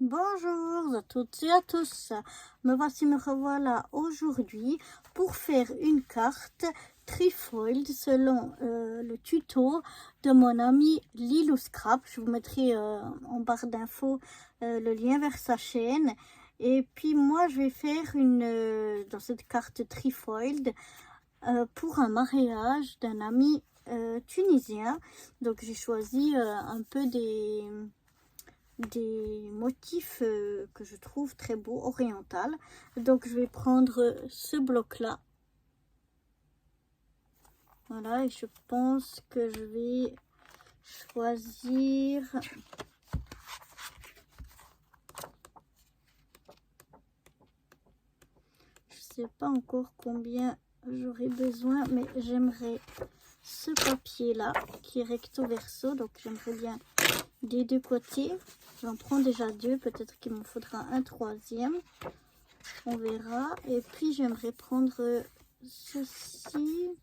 Bonjour à toutes et à tous, me revoilà aujourd'hui pour faire une carte trifold selon le tuto de mon ami Lilou Scrap. Je vous mettrai en barre d'infos le lien vers sa chaîne. Et puis moi je vais faire dans cette carte trifold pour un mariage d'un ami tunisien. Donc j'ai choisi un peu des motifs que je trouve très beaux, oriental. Donc je vais prendre ce bloc là, voilà, et je pense que je vais choisir je sais pas encore combien j'aurai besoin, mais j'aimerais ce papier là qui est recto verso, donc j'aimerais bien des deux côtés. J'en prends déjà deux, peut-être qu'il m'en faudra un troisième, on verra. Et puis j'aimerais prendre ceci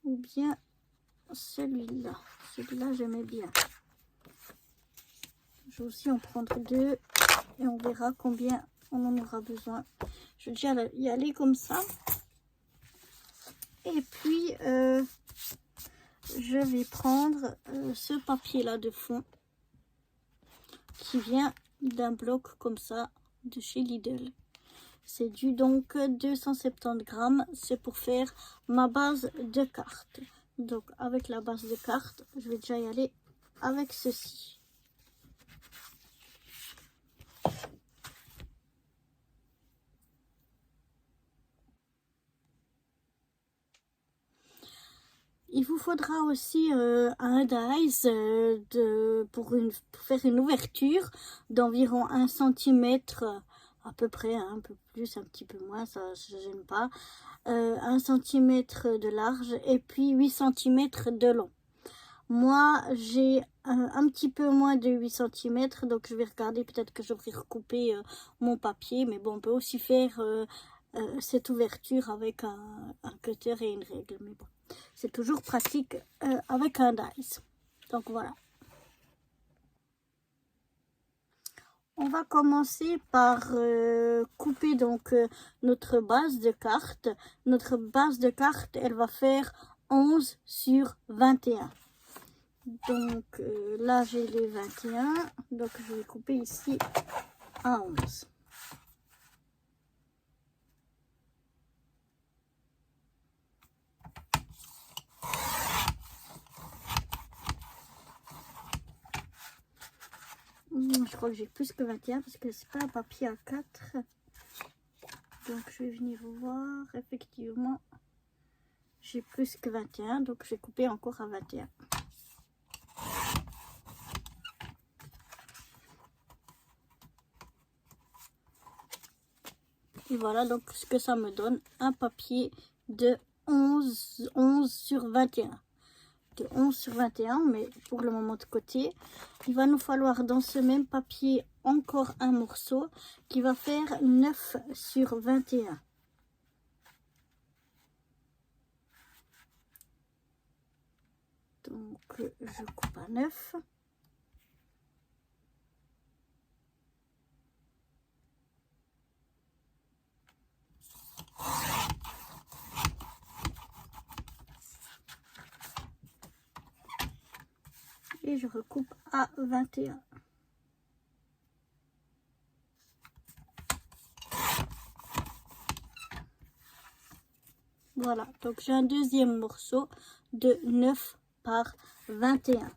ou bien celui-là. Celui-là j'aimais bien. Je vais aussi en prendre deux et on verra combien on en aura besoin. Je vais déjà y aller comme ça. Et puis je vais prendre ce papier là de fond qui vient d'un bloc comme ça de chez Lidl. C'est du donc 270 grammes. C'est pour faire ma base de carte. Donc avec la base de carte, je vais déjà y aller avec ceci. Il vous faudra aussi un dies pour faire une ouverture d'environ 1 cm, à peu près, hein, un peu plus, un petit peu moins, ça ne gêne pas. 1 cm de large et puis 8 cm de long. Moi, j'ai un petit peu moins de 8 cm, donc je vais regarder, peut-être que je vais recouper mon papier, mais bon, on peut aussi faire cette ouverture avec un cutter et une règle, mais bon. C'est toujours pratique avec un dies. Donc voilà. On va commencer par couper donc notre base de carte. Notre base de carte, elle va faire 11 sur 21. Donc là, j'ai les 21. Donc je vais couper ici à 11. Je crois que j'ai plus que 21 parce que c'est pas un papier A4. Donc je vais venir voir. Effectivement, j'ai plus que 21. Donc je vais couper encore à 21. Et voilà donc ce que ça me donne. Un papier de 11 sur 21. De 11 sur 21, mais pour le moment de côté. Il va nous falloir dans ce même papier encore un morceau qui va faire 9 sur 21. Donc je coupe à 9. Et je recoupe à 21. Voilà, donc j'ai un deuxième morceau de 9 par 21.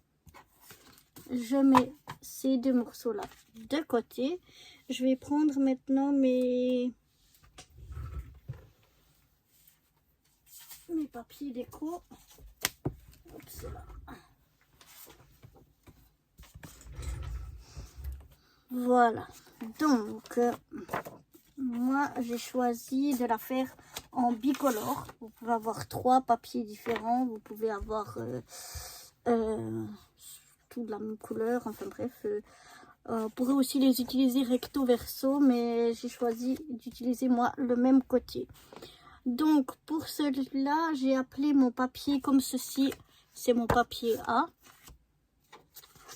Je mets ces deux morceaux là de côté. Je vais prendre maintenant mes papiers déco. Oups, là. Voilà, donc moi j'ai choisi de la faire en bicolore. Vous pouvez avoir 3 papiers différents, vous pouvez avoir tout de la même couleur, enfin bref. Vous pourrez aussi les utiliser recto verso, mais j'ai choisi d'utiliser moi le même côté. Donc pour celui-là, j'ai appelé mon papier comme ceci, c'est mon papier A.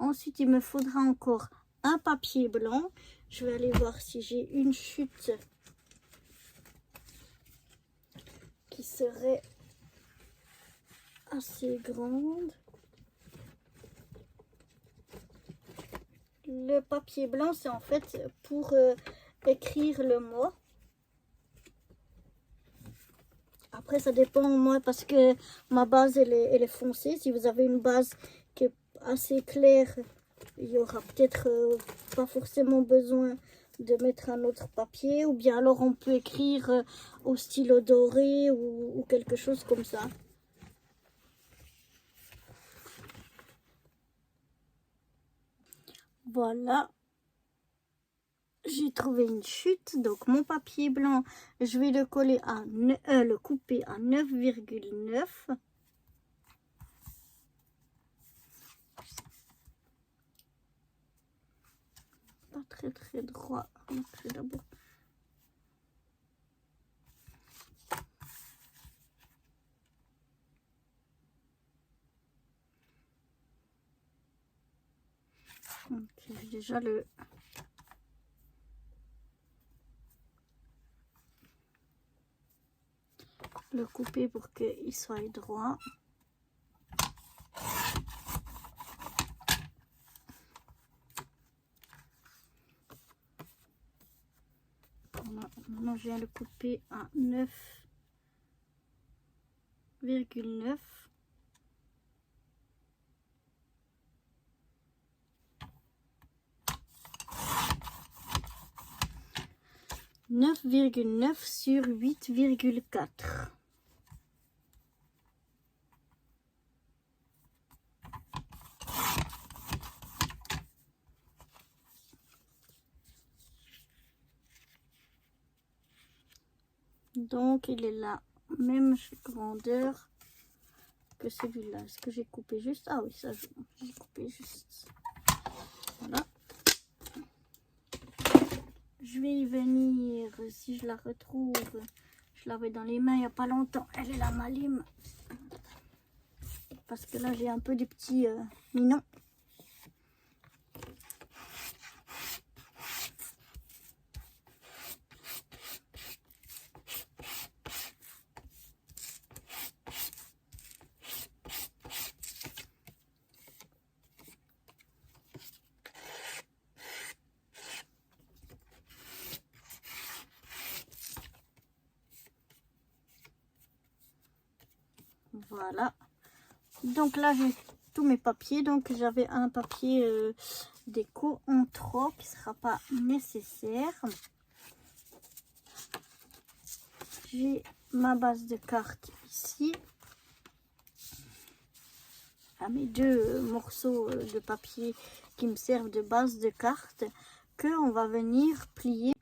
Ensuite, il me faudra encore un papier blanc. Je vais aller voir si j'ai une chute qui serait assez grande. Le papier blanc, c'est en fait pour écrire le mot. Après, ça dépend, moi, parce que ma base, elle est foncée. Si vous avez une base qui est assez claire, il y aura peut-être pas forcément besoin de mettre un autre papier. Ou bien alors, on peut écrire au stylo doré ou quelque chose comme ça. Voilà. J'ai trouvé une chute, donc mon papier blanc, je vais le coller à le couper à 9,9. Pas très droit. D'abord. J'ai déjà le couper pour qu'il soit droit. Maintenant, je viens le couper à 9,9. sur 8,4. Donc, il est la même grandeur que celui-là. Est-ce que j'ai coupé juste? Ah oui, ça, j'ai coupé juste. Voilà. Je vais y venir, si je la retrouve. Je l'avais dans les mains il n'y a pas longtemps. Elle est là, ma lime. Parce que là, j'ai un peu des petits minons. Voilà. Donc là, j'ai tous mes papiers. Donc j'avais un papier déco en trop qui ne sera pas nécessaire. J'ai ma base de cartes ici. Mes deux morceaux de papier qui me servent de base de cartes que on va venir plier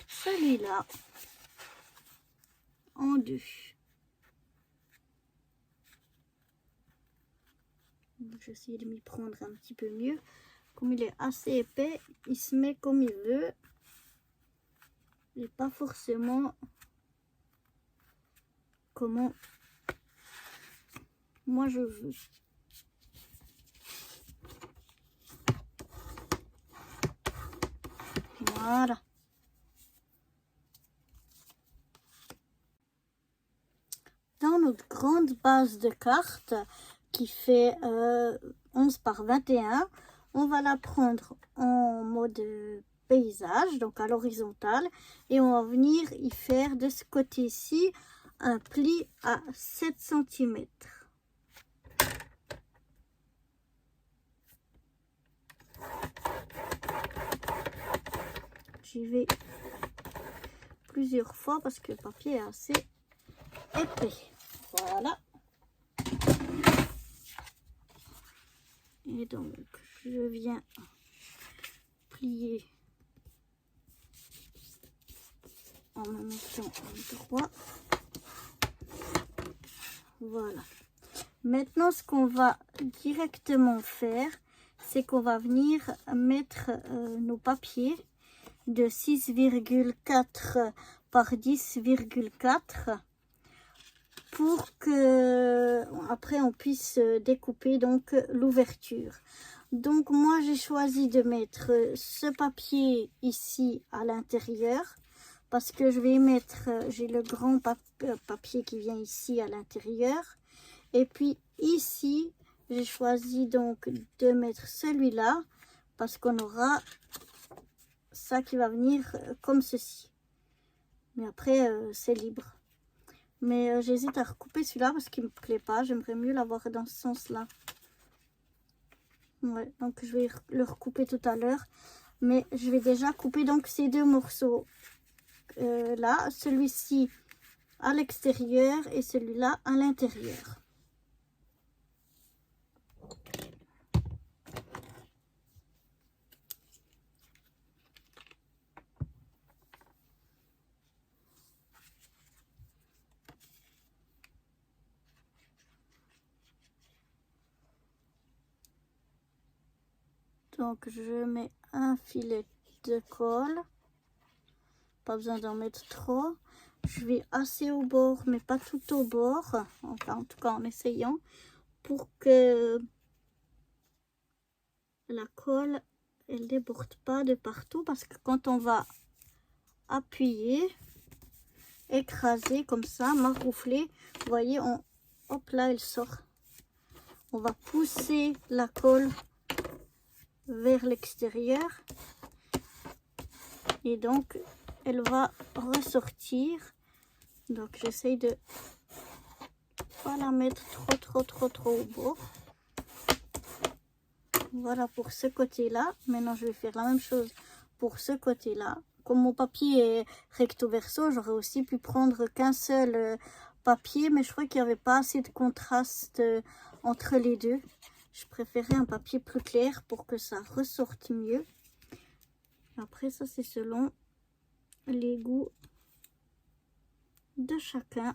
celui-là en deux. Je vais essayer de m'y prendre un petit peu mieux. Comme il est assez épais, il se met comme il veut. Et pas forcément comment moi je veux. Voilà. Dans notre grande base de cartes qui fait 11 par 21, on va la prendre en mode paysage, donc à l'horizontale, et on va venir y faire de ce côté-ci un pli à 7 cm. J'y vais plusieurs fois parce que le papier est assez épais. Voilà. Et donc, je viens plier en me mettant droit. Voilà. Maintenant, ce qu'on va directement faire, c'est qu'on va venir mettre nos papiers de 6,4 par 10,4 pour que après on puisse découper donc l'ouverture. Donc moi j'ai choisi de mettre ce papier ici à l'intérieur parce que je vais mettre, j'ai le grand papier qui vient ici à l'intérieur. Et puis ici, j'ai choisi donc de mettre celui-là parce qu'on aura ça qui va venir comme ceci. Mais après, c'est libre. Mais j'hésite à recouper celui-là parce qu'il ne me plaît pas. J'aimerais mieux l'avoir dans ce sens-là. Ouais, donc je vais le recouper tout à l'heure. Mais je vais déjà couper donc ces deux morceaux là. Celui-ci à l'extérieur et celui-là à l'intérieur. Donc je mets un filet de colle, pas besoin d'en mettre trop. Je vais assez au bord mais pas tout au bord, enfin en tout cas en essayant, pour que la colle elle déborde pas de partout, parce que quand on va appuyer, écraser comme ça, maroufler, vous voyez, hop là elle sort. On va pousser la colle vers l'extérieur et donc elle va ressortir. Donc j'essaye de pas la mettre trop au bord. Voilà pour ce côté là. Maintenant je vais faire la même chose pour ce côté là. Comme mon papier est recto verso, j'aurais aussi pu prendre qu'un seul papier, mais je crois qu'il n'y avait pas assez de contraste entre les deux. Je préférais un papier plus clair pour que ça ressorte mieux. Après ça c'est selon les goûts de chacun.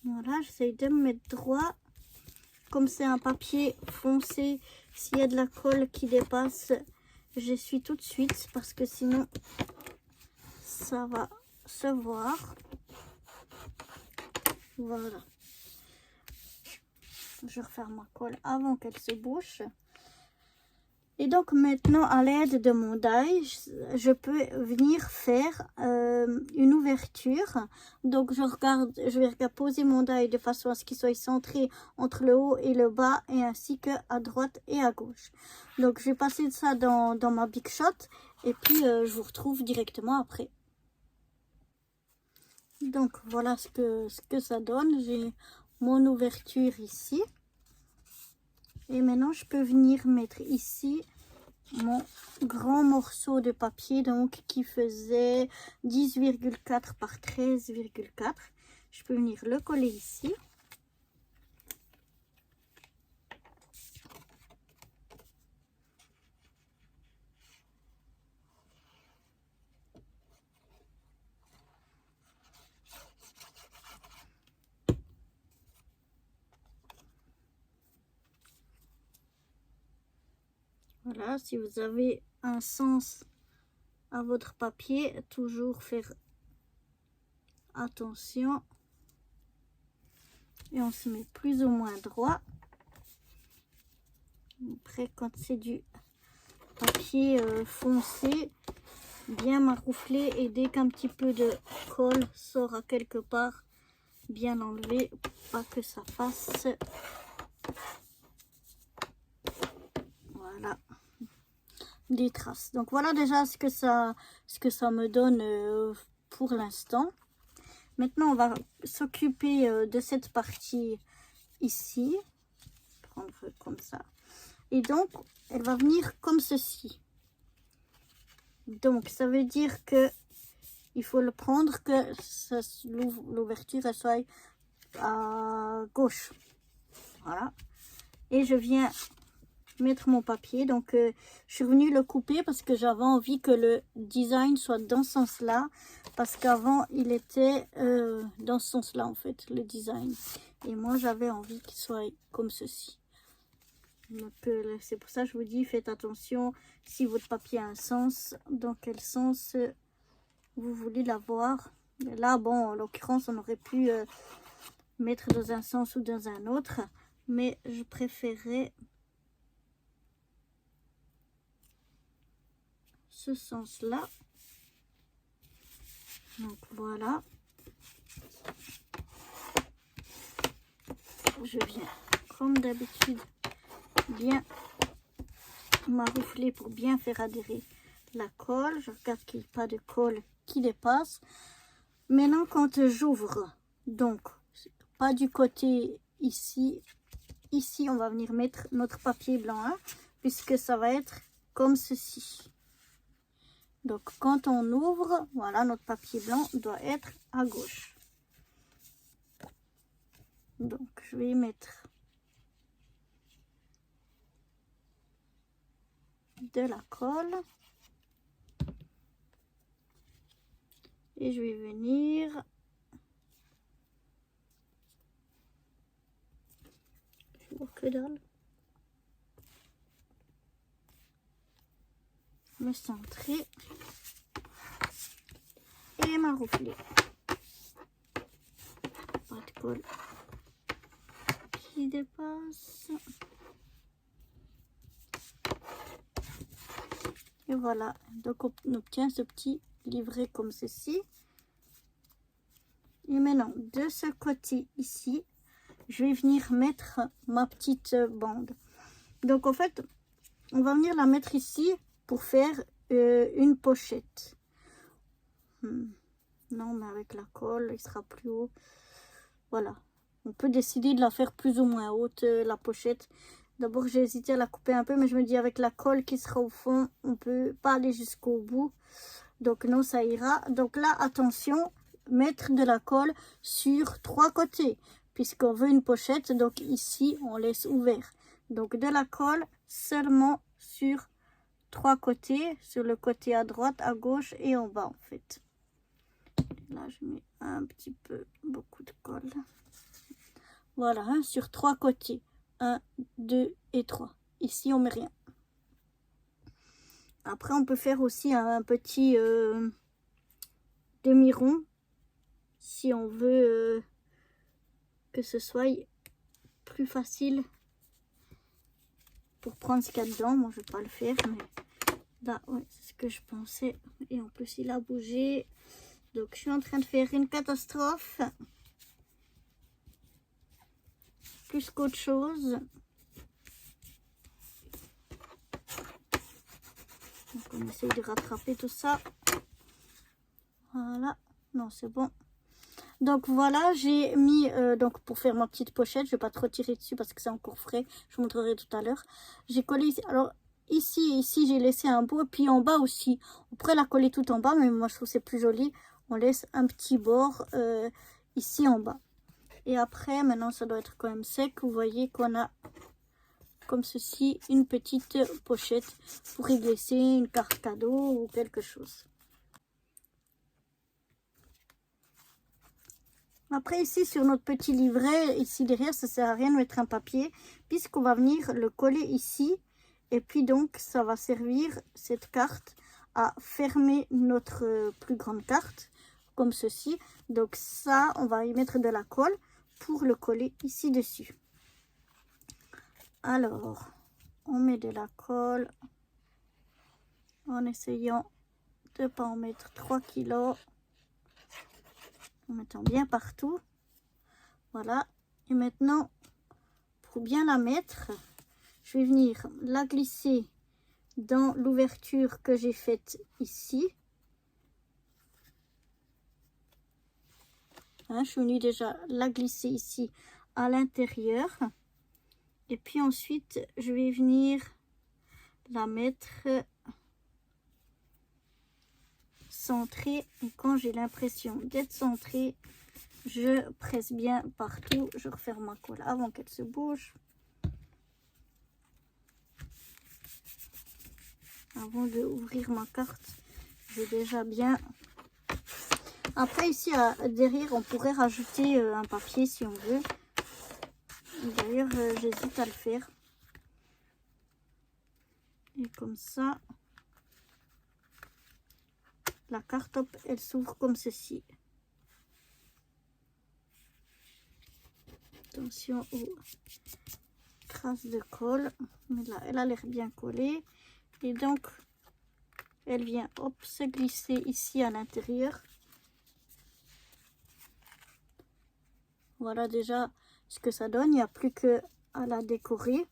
Voilà, j'essaye de me mettre droit. Comme c'est un papier foncé, s'il y a de la colle qui dépasse, j'essuie tout de suite parce que sinon ça va se voir. Voilà. Je referme ma colle avant qu'elle se bouche. Et donc maintenant, à l'aide de mon die, je peux venir faire une ouverture. Donc je vais poser mon die de façon à ce qu'il soit centré entre le haut et le bas, et ainsi que à droite et à gauche. Donc je vais passer ça dans ma Big Shot et puis je vous retrouve directement après. Donc voilà ce que ça donne. J'ai mon ouverture ici. Et maintenant, je peux venir mettre ici mon grand morceau de papier, donc qui faisait 10,4 par 13,4. Je peux venir le coller ici. Voilà, si vous avez un sens à votre papier, toujours faire attention. Et on se met plus ou moins droit. Après, quand c'est du papier foncé, bien marouflé, et dès qu'un petit peu de colle sort à quelque part, bien enlever, pas que ça fasse... Voilà, des traces. Donc voilà déjà ce que ça me donne pour l'instant. Maintenant on va s'occuper de cette partie ici, prendre comme ça, et donc elle va venir comme ceci. Donc ça veut dire que il faut le prendre que l'ouverture elle soit à gauche. Voilà, et je viens mettre mon papier. Donc je suis venue le couper parce que j'avais envie que le design soit dans ce sens là, parce qu'avant il était dans ce sens là en fait, le design, et moi j'avais envie qu'il soit comme ceci. Donc c'est pour ça que je vous dis, faites attention si votre papier a un sens, dans quel sens vous voulez l'avoir. Là bon, en l'occurrence on aurait pu mettre dans un sens ou dans un autre, mais je préférais ce sens-là. Donc voilà. Je viens, comme d'habitude, bien maroufler pour bien faire adhérer la colle. Je regarde qu'il n'y ait pas de colle qui dépasse. Maintenant, quand j'ouvre, donc pas du côté ici, ici on va venir mettre notre papier blanc, hein, puisque ça va être comme ceci. Donc quand on ouvre, voilà, notre papier blanc doit être à gauche. Donc je vais y mettre de la colle et je vais venir que dalle me centrer et maroufler. Pas de colle qui dépasse. Et voilà, donc on obtient ce petit livret comme ceci. Et maintenant, de ce côté ici, je vais venir mettre ma petite bande. Donc en fait, on va venir la mettre ici pour faire une pochette. Non, mais avec la colle, il sera plus haut. Voilà. On peut décider de la faire plus ou moins haute, la pochette. D'abord, j'ai hésité à la couper un peu, mais je me dis avec la colle qui sera au fond, on peut pas aller jusqu'au bout. Donc non, ça ira. Donc là, attention, mettre de la colle sur 3 côtés, puisqu'on veut une pochette. Donc ici, on laisse ouvert. Donc de la colle seulement sur 3 côtés, sur le côté à droite, à gauche et en bas en fait. Là, je mets un petit peu, beaucoup de colle. Voilà, hein, sur 3 côtés. 1, 2 et 3. Ici, on met rien. Après, on peut faire aussi un petit demi-rond. Si on veut que ce soit plus facile pour prendre ce qu'il y a dedans. Moi, je ne vais pas le faire, mais là, ouais, c'est ce que je pensais. Et en plus, il a bougé. Donc, je suis en train de faire une catastrophe. Plus qu'autre chose. Donc, on essaye de rattraper tout ça. Voilà. Non, c'est bon. Donc, voilà, j'ai mis, donc pour faire ma petite pochette, je ne vais pas trop tirer dessus parce que c'est encore frais. Je vous montrerai tout à l'heure. J'ai collé ici. Alors, ici, j'ai laissé un bout. Et puis, en bas aussi. On pourrait la coller tout en bas, mais moi, je trouve que c'est plus joli. On laisse un petit bord ici en bas. Et après, maintenant, ça doit être quand même sec. Vous voyez qu'on a, comme ceci, une petite pochette pour y glisser une carte cadeau ou quelque chose. Après, ici, sur notre petit livret, ici derrière, ça ne sert à rien de mettre un papier, puisqu'on va venir le coller ici. Et puis donc, ça va servir, cette carte, à fermer notre plus grande carte, comme ceci. Donc ça, on va y mettre de la colle pour le coller ici dessus. Alors, on met de la colle en essayant de ne pas en mettre 3 kilos. En mettant bien partout. Voilà. Et maintenant, pour bien la mettre, je vais venir la glisser dans l'ouverture que j'ai faite ici. Hein, je suis venue déjà la glisser ici à l'intérieur. Et puis ensuite, je vais venir la mettre centrée. Et quand j'ai l'impression d'être centrée, je presse bien partout. Je referme ma colle avant qu'elle se bouge. Avant d'ouvrir ma carte, j'ai déjà bien. Après ici derrière, on pourrait rajouter un papier si on veut. D'ailleurs, j'hésite à le faire. Et comme ça, la carte, hop, elle s'ouvre comme ceci. Attention aux traces de colle. Mais là, elle a l'air bien collée. Et donc, Elle vient hop se glisser ici à l'intérieur. Voilà déjà ce que ça donne. Il n'y a plus que à la décorer.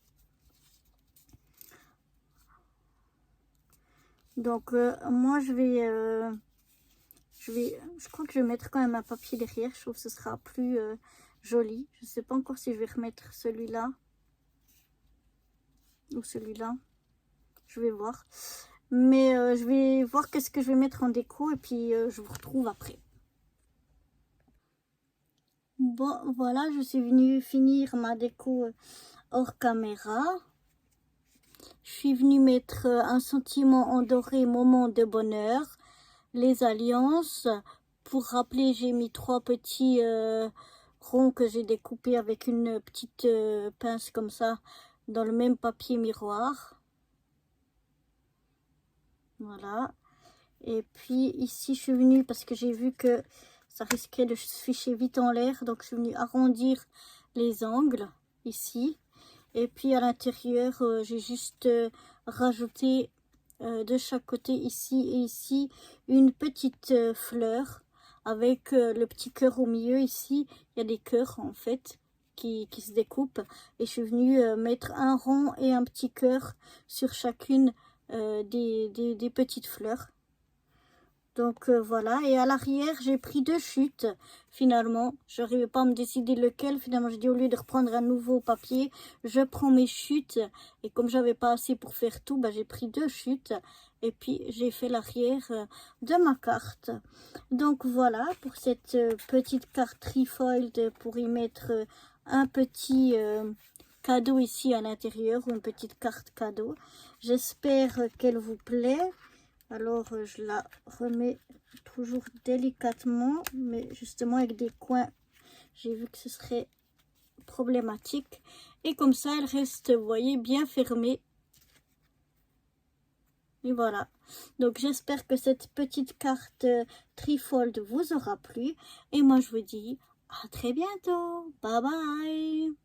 Donc moi je crois que je vais mettre quand même un papier derrière. Je trouve que ce sera plus joli. Je ne sais pas encore si je vais remettre celui-là ou celui-là. Je vais voir. Mais je vais voir qu'est-ce que je vais mettre en déco et puis je vous retrouve après. Bon, voilà, je suis venue finir ma déco hors caméra. Je suis venue mettre un sentiment en doré, moment de bonheur, les alliances. Pour rappeler, j'ai mis 3 petits ronds que j'ai découpés avec une petite pince comme ça dans le même papier miroir. Voilà. Et puis ici, je suis venue parce que j'ai vu que ça risquait de se ficher vite en l'air. Donc, je suis venue arrondir les angles ici. Et puis, à l'intérieur, j'ai juste rajouté de chaque côté, ici et ici, une petite fleur avec le petit cœur au milieu. Ici, il y a des cœurs, en fait, qui se découpent. Et je suis venue mettre un rond et un petit cœur sur chacune des petites fleurs. Donc voilà, et à l'arrière j'ai pris 2 chutes finalement. Je n'arrivais pas à me décider lequel. Finalement j'ai dit au lieu de reprendre un nouveau papier, je prends mes chutes. Et comme j'avais pas assez pour faire tout, bah, j'ai pris 2 chutes. Et puis j'ai fait l'arrière de ma carte. Donc voilà pour cette petite carte trifold pour y mettre un petit cadeau ici à l'intérieur ou une petite carte cadeau. J'espère qu'elle vous plaît. Alors, je la remets toujours délicatement, mais justement avec des coins, j'ai vu que ce serait problématique. Et comme ça, elle reste, vous voyez, bien fermée. Et voilà. Donc, j'espère que cette petite carte trifold vous aura plu. Et moi, je vous dis à très bientôt. Bye bye.